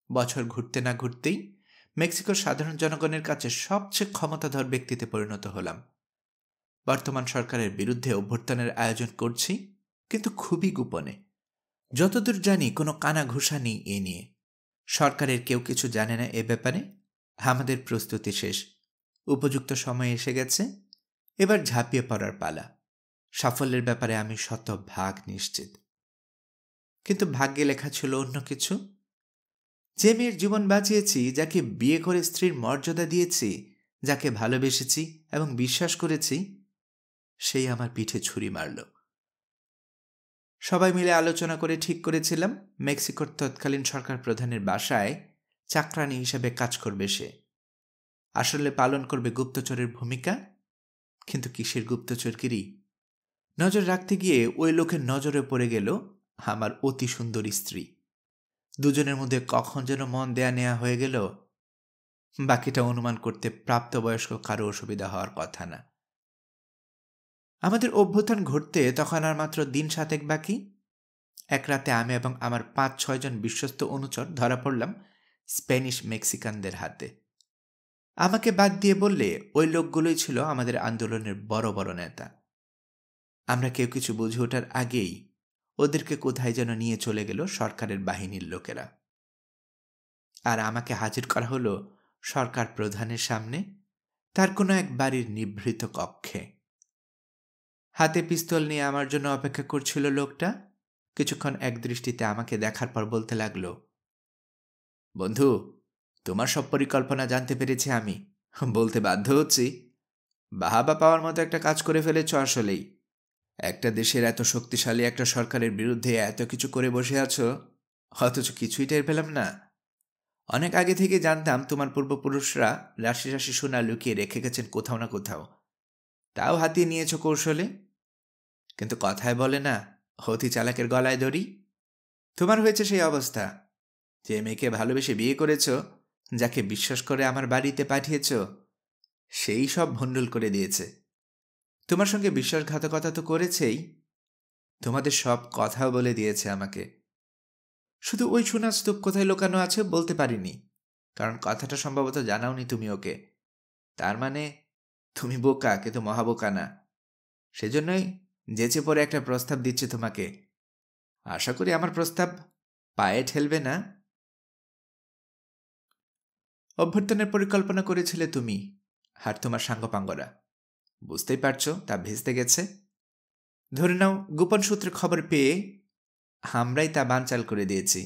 S1: বছর ঘুরতে না ঘুরতেই মেক্সিকোর সাধারণ জনগণের কাছে সবচেয়ে ক্ষমতাধর ব্যক্তিতে পরিণত হলাম। বর্তমান সরকারের বিরুদ্ধে অভ্যর্থনের আয়োজন করছি, কিন্তু খুবই গোপনে। যতদূর জানি কোনো কানা ঘুষা নেই এ নিয়ে। সরকারের কেউ কিছু জানে না এ ব্যাপারে। আমাদের প্রস্তুতি শেষ, উপযুক্ত সময় এসে গেছে, এবার ঝাঁপিয়ে পড়ার পালা। সাফল্যের ব্যাপারে আমি শতভাগ নিশ্চিত। কিন্তু ভাগ্যে লেখা ছিল অন্য কিছু। যে মেয়ের জীবন বাঁচিয়েছি, যাকে বিয়ে করে স্ত্রীর মর্যাদা দিয়েছি, যাকে ভালোবেসেছি এবং বিশ্বাস করেছি, সেই আমার পিঠে ছুরি মারল। সবাই মিলে আলোচনা করে ঠিক করেছিলাম মেক্সিকোর তৎকালীন সরকার প্রধানের বাসায় চাকরানি হিসেবে কাজ করবে সে। আসলে পালন করবে গুপ্তচরের ভূমিকা। কিন্তু কিসের গুপ্তচরগিরি? নজর রাখতে গিয়ে ওই লোকের নজরে পড়ে গেল আমার অতি সুন্দরী স্ত্রী। দুজনের মধ্যে কখন যেন মন দেয়া নেয়া হয়ে গেল। বাকিটা অনুমান করতে প্রাপ্তবয়স্ক কারো অসুবিধা হওয়ার কথা না। আমাদের অভ্যুত্থান ঘটতে তখন আর মাত্র দিন 7 বাকি। এক রাতে আমি এবং আমার 5-6 জন বিশ্বস্ত অনুচর ধরা পড়লাম স্প্যানিশ মেক্সিকানদের হাতে। আমাকে বাদ দিয়ে বললে ওই লোকগুলোই ছিল আমাদের আন্দোলনের বড় বড় নেতা। আমরা কেউ কিছু বুঝে ওঠার আগেই ওদেরকে কোথায় যেন নিয়ে চলে গেল সরকারের বাহিনীর লোকেরা। আর আমাকে হাজির করা হলো সরকার প্রধানের সামনে, তার কোনো এক বাড়ির নিভৃত কক্ষে। হাতে পিস্তল নিয়ে আমার জন্য অপেক্ষা করছিল লোকটা। কিছুক্ষণ একদৃষ্টিতে আমাকে দেখার পর বলতে লাগলো, বন্ধু, তোমার সব পরিকল্পনা জানতে পেরেছি আমি। বলতে বাধ্য হচ্ছি, বাহাবা পাওয়ার মতো একটা কাজ করে ফেলেছ আসলেই। একটা দেশের এত শক্তিশালী একটা সরকারের বিরুদ্ধে এত কিছু করে বসে আছো, অথচ কিছুই টের পেলাম না। অনেক আগে থেকে জানতাম তোমার পূর্বপুরুষরা রাশি রাশি সোনা লুকিয়ে রেখে গেছেন কোথাও না কোথাও, তাও হাতিয়ে নিয়েছ কৌশলে। কিন্তু কথায় বলে না, অতি চালাকের গলায় দড়ি। তোমার হয়েছে সেই অবস্থা। যে মেয়েকে ভালোবেসে বিয়ে করেছ, যাকে বিশ্বাস করে আমার বাড়িতে পাঠিয়েছ, সেই সব ভণ্ডুল করে দিয়েছে। তোমার সঙ্গে বিশ্বাসঘাতকতা তো করেছেই, তোমাদের সব কথাও বলে দিয়েছে আমাকে। শুধু ওই সোনার স্তূপ কোথায় লুকানো আছে বলতে পারিনি, কারণ কথাটা সম্ভবত জানাওনি তুমি ওকে। তার মানে তুমি বোকা, কিন্তু মহাবোকা না। সেজন্যই যেচে পড়ে একটা প্রস্তাব দিচ্ছে তোমাকে। আশা করি আমার প্রস্তাব পায়ে ঠেলবে না। অভ্যর্থনের পরিকল্পনা করেছিলে তুমি আর তোমার সাঙ্গপাঙ্গরা। বুঝতেই পারছো তা ভেস্তে গেছে। ধরে নাও গোপন সূত্রে খবর পেয়ে আমরাই তা বানচাল করে দিয়েছি।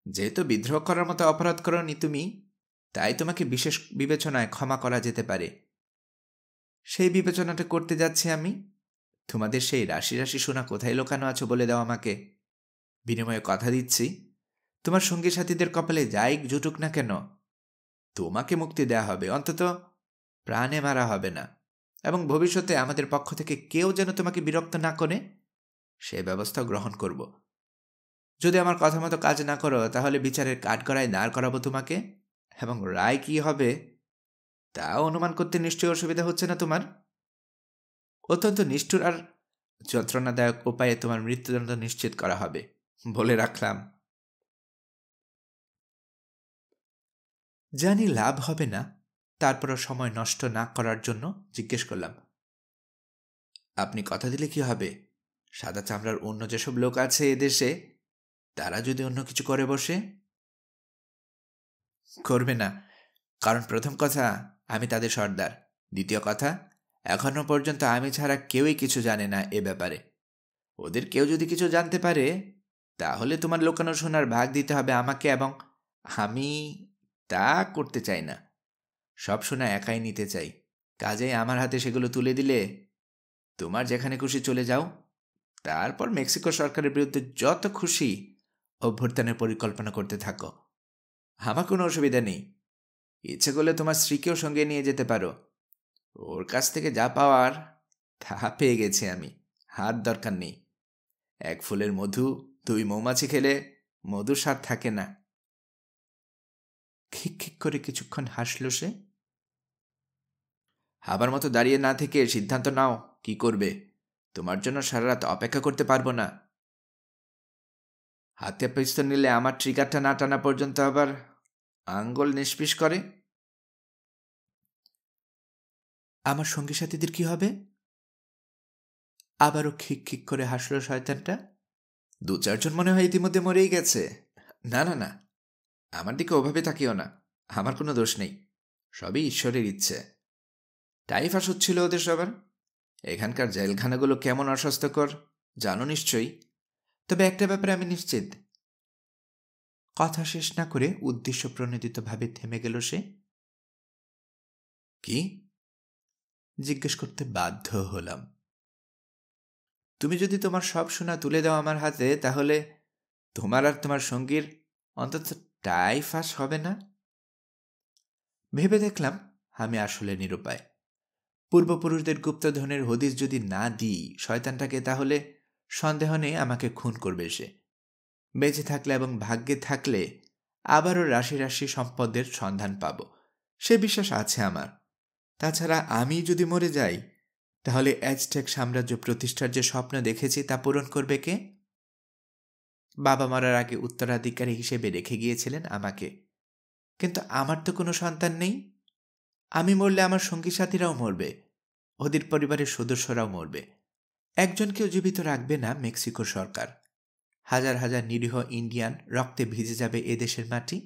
S1: যেহেতু বিদ্রোহ করার মতো অপরাধ করনি তুমি, তাই তোমাকে বিশেষ বিবেচনায় ক্ষমা করা যেতে পারে। সেই বিবেচনাটা করতে যাচ্ছি আমি। তোমাদের সেই রাশি রাশি সোনা কোথায় লুকানো আছে বলে দাও আমাকে। বিনিময়ে কথা দিচ্ছি, তোমার সঙ্গী সাথীদের কপালে যাই জুটুক না কেন, তোমাকে মুক্তি দেয়া হবে, অন্তত প্রাণে মারা হবে না। এবং ভবিষ্যতে আমাদের পক্ষ থেকে কেউ যেন তোমাকে বিরক্ত না করে, সে ব্যবস্থা গ্রহণ করব। যদি আমার কথা মতো কাজ না করো, তাহলে বিচারের কাঠগড়ায় দাঁড় করাবো তোমাকে, এবং রায় কি হবে তা অনুমান করতে নিশ্চয়ই অসুবিধা হচ্ছে না তোমার। অত্যন্ত নিষ্ঠুর আর যন্ত্রণাদায়ক উপায়ে তোমার মৃত্যুদণ্ড নিশ্চিত করা হবে বলে রাখলাম। জানি লাভ হবে না, তারপরও সময় নষ্ট না করার জন্য জিজ্ঞেস করলাম, আপনি কথা দিলে কি হবে? সাদা চামড়ার অন্য যেসব লোক আছে এদেশে, তারা যদি অন্য কিছু করে বসে? করবে না, কারণ প্রথম কথা, আমি তাদের সর্দার। দ্বিতীয় কথা, এখনো পর্যন্ত আমি ছাড়া কেউই কিছু জানে না এ ব্যাপারে। ওদের কেউ যদি কিছু জানতে পারে, তাহলে তোমার লুকানো সোনার ভাগ দিতে হবে আমাকে, এবং আমি তা করতে চাই না। সব সোনা একাই নিতে চাই। কাজেই আমার হাতে সেগুলো তুলে দিলে তোমার যেখানে খুশি চলে যাও। তারপর মেক্সিকো সরকারের বিরুদ্ধে যত খুশি অভ্যুত্থানের পরিকল্পনা করতে থাকো। আমার কোনো অসুবিধা নেই। ইচ্ছে করলে তোমার স্ত্রীকেও সঙ্গে নিয়ে যেতে পারো। ওর কাছ থেকে যা পাওয়ার তা পেয়ে গেছি আমি, হাত দরকার নেই। এক ফুলের মধু 2 মৌমাছি খেলে মধুর স্বাদ থাকে না। খিক খিক করে কিছুক্ষণ হাসল সে। আবার মতো দাঁড়িয়ে না থেকে সিদ্ধান্ত নাও কি করবে। তোমার জন্য সারা রাত অপেক্ষা করতে পারবো না। হাতে পিস্তল নিলে আমার ট্রিগারটা না টানা পর্যন্ত আবার আঙ্গুল নিষ্পিস করে। আমার সঙ্গী সাথীদের কি হবে? আবারও খিক খিক করে হাসল শয়তানটা। 2-4 জন মনে হয় ইতিমধ্যে মরেই গেছে। না না না, আমার দিকে ওভাবে তাকিও না। আমার কোনো দোষ নেই, সবই ঈশ্বরের ইচ্ছে। টাইফাস হচ্ছিল ওদের সবার। এখানকার জেলখানাগুলো কেমন অস্বাস্থ্যকর জানো নিশ্চয়ই। তবে একটা ব্যাপারে আমি নিশ্চিত। কথা শেষ না করে উদ্দেশ্য প্রণোদিতভাবে থেমে গেল সে। কি? জিজ্ঞেস করতে বাধ্য হলাম। তুমি যদি তোমার সব সোনা তুলে দাও আমার হাতে, তাহলে তোমার আর তোমার সঙ্গীর অন্তত টাই ফাঁস হবে না। ভেবে দেখলাম আমি আসলে নিরুপায়। পূর্বপুরুষদের গুপ্তধনের হদিস যদি না দিই শয়তানটাকে, তাহলে সন্দেহ নেই আমাকে খুন করবে সে। বেঁচে থাকলে এবং ভাগ্যে থাকলে আবারও রাশি রাশি সম্পদের সন্ধান পাব, সে বিশ্বাস আছে আমার। তাছাড়া আমি যদি মরে যাই, তাহলে অ্যাজটেক সাম্রাজ্য প্রতিষ্ঠার যে স্বপ্ন দেখেছি তা পূরণ করবে কে? বাবা মরার আগে উত্তরাধিকারী হিসেবে রেখে গিয়েছিলেন আমাকে, কিন্তু আমার তো কোনো সন্তান নেই। আমি মরলে আমার সঙ্গী সাথীরাও মরবে, ওদের পরিবারের সদস্যরাও মরবে। একজনকেও জীবিত রাখবে না মেক্সিকোর সরকার। হাজার হাজার নিরীহ ইন্ডিয়ান রক্তে ভিজে যাবে এদেশের মাটি।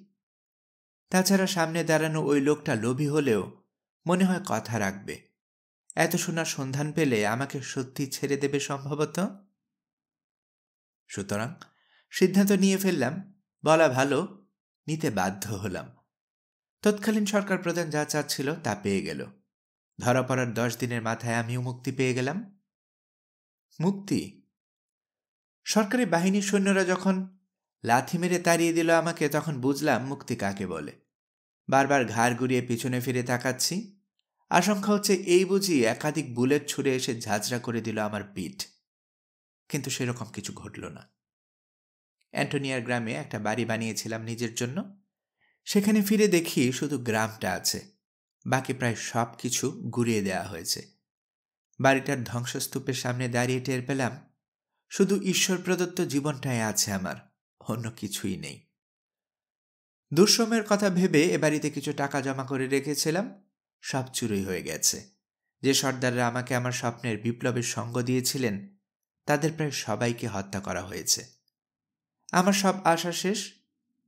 S1: তাছাড়া সামনে দাঁড়ানো ওই লোকটা লোভী হলেও মনে হয় কথা রাখবে। এত সোনার সন্ধান পেলে আমাকে সত্যি ছেড়ে দেবে সম্ভবত। সুতরাং সিদ্ধান্ত নিয়ে ফেললাম, বলা ভালো, নিতে বাধ্য হলাম। তৎকালীন সরকার প্রধান যা চাচ্ছিল তা পেয়ে গেল। ধরা পড়ার 10 দিনের মাথায় আমিও মুক্তি পেয়ে গেলাম। মুক্তি? সরকারি বাহিনীর সৈন্যরা যখন লাথি মেরে তাড়িয়ে দিল আমাকে, তখন বুঝলাম মুক্তি কাকে বলে। বারবার ঘাড় ঘুরিয়ে পিছনে ফিরে তাকাচ্ছি। আশঙ্কা হচ্ছে এই বুঝি একাধিক বুলেট ছুঁড়ে এসে ঝাঁঝরা করে দিল আমার পিঠ। কিন্তু সেরকম কিছু ঘটল না। অ্যান্টোনিয়ার গ্রামে একটা বাড়ি বানিয়েছিলাম নিজের জন্য। সেখানে ফিরে দেখি শুধু গ্রামটা আছে, বাকি প্রায় সব কিছু গুড়িয়ে দেওয়া হয়েছে। বাড়িটার ধ্বংসস্তূপের সামনে দাঁড়িয়ে টের পেলাম শুধু ঈশ্বর প্রদত্ত জীবনটাই আছে আমার, অন্য কিছুই নেই। দুঃসময়ের কথা ভেবে এ বাড়িতে কিছু টাকা জমা করে রেখেছিলাম, সব চুরি হয়ে গেছে। যে সর্দাররা আমাকে আমার স্বপ্নের বিপ্লবের সঙ্গ দিয়েছিলেন, তাদের প্রায় সবাইকে হত্যা করা হয়েছে। আমার সব আশা শেষ,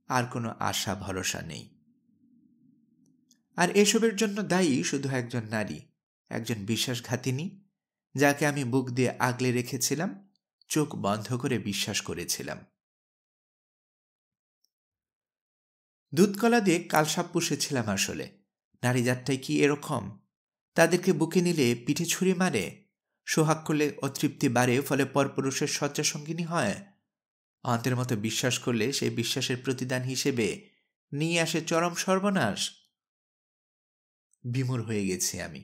S1: আর কোনো আশা ভরসা নেই। আর এসবের জন্য দায়ী শুধু একজন নারী, একজন বিশ্বাসঘাতিনী, যাকে আমি বুক দিয়ে আগলে রেখেছিলাম, চোখ বন্ধ করে বিশ্বাস করেছিলাম। দুধকলা দিয়ে কালসাপ পুষেছিলাম আসলে। নারী জাতটাই কি এরকম? তাদেরকে বুকে নিলে পিঠে ছুরি মারে, সোহাগ করলে অতৃপ্তি বাড়ে, ফলে পরপুরুষের শয্যাসঙ্গিনী হয়। অন্তের মতো বিশ্বাস করলে সেই বিশ্বাসের প্রতিদান হিসেবে নিয়ে আসে চরম সর্বনাশ। বিমূঢ় হয়ে গেছি আমি।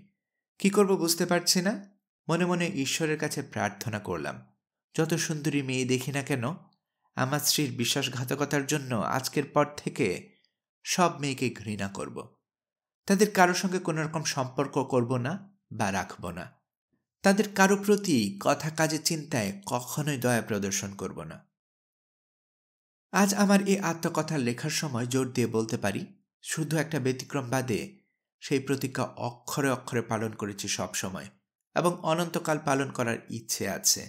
S1: কি করব বুঝতে পারছি না। মনে মনে ঈশ্বরের কাছে প্রার্থনা করলাম, যত সুন্দরী মেয়ে দেখি না কেন, আমার স্ত্রীর বিশ্বাসঘাতকতার জন্য আজকের পর থেকে সব মেয়েকে ঘৃণা করব। তাদের কারো সঙ্গে কোনো রকম সম্পর্ক করব না বা রাখব না। তাদের কারো প্রতি কথা কাজে চিন্তায় কখনোই দয়া প্রদর্শন করব না। আজ আমার এই আত্মকথা লেখার সময় জোর দিয়ে বলতে পারি, শুধু একটা ব্যতিক্রম বাদে সেই প্রতিজ্ঞা অক্ষরে অক্ষরে পালন করেছি সব সময়, এবং অনন্তকাল পালন করার ইচ্ছে আছে।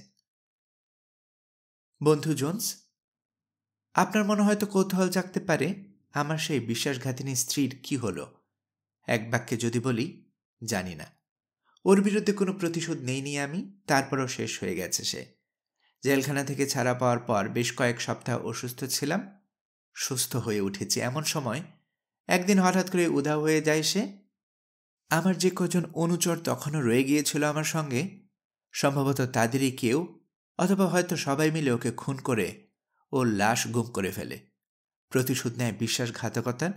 S1: বন্ধু জোন্স, আপনার মনে হয়তো কৌতূহল জাগতে পারে আমার সেই বিশ্বাসঘাতিনী স্ত্রীর কি হলো। এক বাক্যে যদি বলি, জানি না। ওর বিরুদ্ধে কোনো প্রতিশোধ নেইনি আমি, তারপরও শেষ হয়ে গেছে সে। জেলখানা থেকে ছাড়া পাওয়ার পর বেশ কয়েক সপ্তাহ অসুস্থ ছিলাম। সুস্থ হয়ে উঠেছি এমন সময় একদিন হঠাৎ করে উধাও হয়ে যায় সে। আমার যে কজন অনুচর তখনও রয়ে গিয়েছিল আমার সঙ্গে, সম্ভবত তাদেরই কেউ অথবা হয়তো সবাই মিলে ওকে খুন করে ওর লাশ গুম করে ফেলে। প্রতিশোধ নেয় বিশ্বাসঘাতকতার।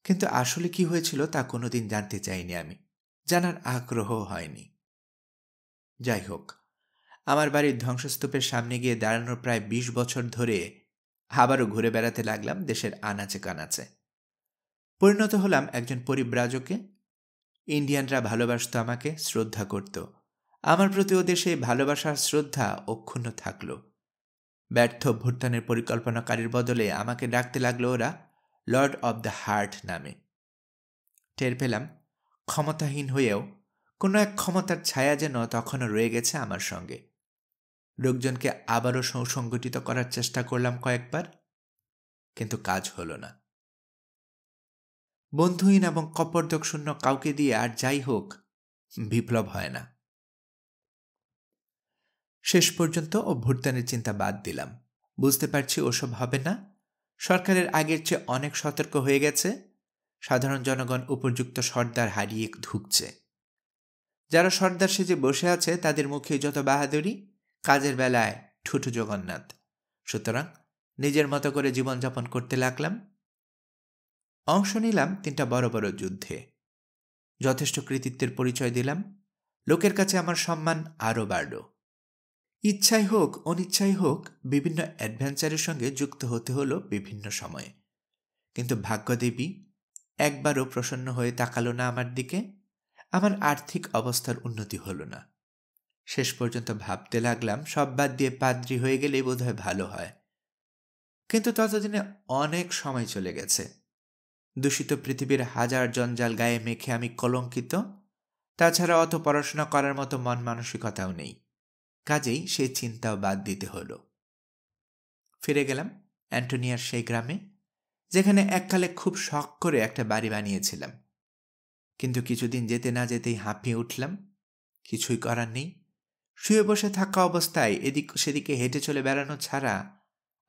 S1: কিন্তু আসলে কি হয়েছিল তা কোনোদিন জানতে চাইনি আমি, জানার আগ্রহ হয়নি। যাই হোক, আমার বাড়ির ধ্বংসস্তূপের সামনে গিয়ে দাঁড়ানোর প্রায় 20 বছর ধরে আবারও ঘুরে বেড়াতে লাগলাম দেশের আনাচে কানাচে। পরিণত হলাম একজন পরিব্রাজকে। ইন্ডিয়ানরা ভালোবাসত আমাকে, শ্রদ্ধা করত। আমার প্রতি ওদের সেই ভালোবাসার শ্রদ্ধা অক্ষুণ্ণ থাকল। ব্যর্থ অভ্যুত্থানের পরিকল্পনাকারীর বদলে আমাকে ডাকতে লাগলো ওরা লর্ড অব দ্য হার্ট নামে। টের পেলাম ক্ষমতাহীন হয়েও কোনো এক ক্ষমতার ছায়া যেন তখনও রয়ে গেছে আমার সঙ্গে। লোকজনকে আবারও সুসংগঠিত করার চেষ্টা করলাম কয়েকবার, কিন্তু কাজ হলো না। বন্ধুহীন এবং কপর্দকশূন্য কাউকে দিয়ে আর যাই হোক, বিপ্লব হয় না। শেষ পর্যন্ত অভ্যুত্থানের চিন্তা বাদ দিলাম। বুঝতে পারছি ওসব হবে না। সরকারের আগের চেয়ে অনেক সতর্ক হয়ে গেছে। সাধারণ জনগণ উপযুক্ত সর্দার হারিয়ে ধুঁকছে। যারা সর্দার সেজে বসে আছে তাদের মুখে যত বাহাদুরি, কাজের বেলায় ঠুটু জগন্নাথ। সুতরাং নিজের মতো করে জীবনযাপন করতে লাগলাম। অংশ নিলাম 3টা বড় বড় যুদ্ধে। যথেষ্ট কৃতিত্বের পরিচয় দিলাম। লোকের কাছে আমার সম্মান আরও বাড়ল। ইচ্ছাই হোক অনিচ্ছাই হোক বিভিন্ন অ্যাডভেঞ্চারের সঙ্গে যুক্ত হতে হলো বিভিন্ন সময়ে। কিন্তু ভাগ্যদেবী একবারও প্রসন্ন হয়ে তাকালো না আমার দিকে। আমার আর্থিক অবস্থার উন্নতি হলো না। শেষ পর্যন্ত ভাবতে লাগলাম সব বাদ দিয়ে পাদ্রী হয়ে গেলেই বোধহয় ভালো হয়। কিন্তু ততদিনে অনেক সময় চলে গেছে। দূষিত পৃথিবীর হাজার জঞ্জাল গায়ে মেখে আমি কলঙ্কিত। তাছাড়া অত পড়াশোনা করার মতো মন মানসিকতাও নেই। কাজেই সে চিন্তাও বাদ দিতে হলো। ফিরে গেলাম অ্যান্টোনিয়ার সেই গ্রামে, যেখানে এককালে খুব শখ করে একটা বাড়ি বানিয়েছিলাম। কিন্তু কিছুদিন যেতে না যেতেই হাঁপিয়ে উঠলাম। কিছুই করার নেই। শুয়ে বসে থাকা অবস্থায় এদিক সেদিকে হেঁটে চলে বেড়ানো ছাড়া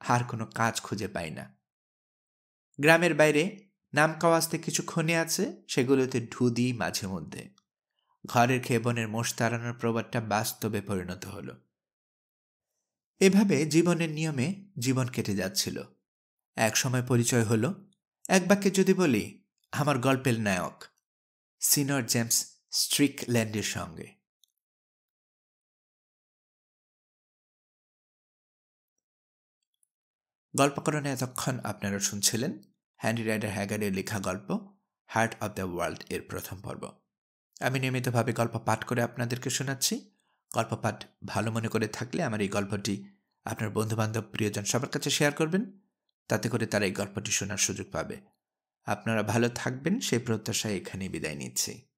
S1: আর কোনো কাজ খুঁজে পাই না। গ্রামের বাইরে নামকাওয়াস্তে কিছু খনি আছে, সেগুলোতে ঢু দিই মাঝে মধ্যে। ঘরের খেয়ে বনের মোষ তাড়ানোর প্রবাদটা বাস্তবে পরিণত হলো। এভাবে জীবনের নিয়মে জীবন কেটে যাচ্ছিল। এক সময় পরিচয় হলো, এক বাক্যে যদি বলি, আমার গল্পের নায়ক সিনিয়র জেমস স্ট্রিকল্যান্ডের সঙ্গে। গল্পকরণে এতক্ষণ আপনারা শুনছিলেন হ্যান্ডি রাইডার হ্যাগারের লেখা গল্প হার্ট অব দ্য ওয়ার্ল্ড এর প্রথম পর্ব। আমি নিয়মিতভাবে গল্প পাঠ করে আপনাদেরকে শোনাচ্ছি। গল্প পাঠ ভালো মনে করে থাকলে আমার এই গল্পটি আপনার বন্ধুবান্ধব প্রিয়জন সবার কাছে শেয়ার করবেন। তাতে করে তারা এই গল্পটি শোনার সুযোগ পাবে। আপনারা ভালো থাকবেন সেই প্রত্যাশায় এখানেই বিদায় নিচ্ছি।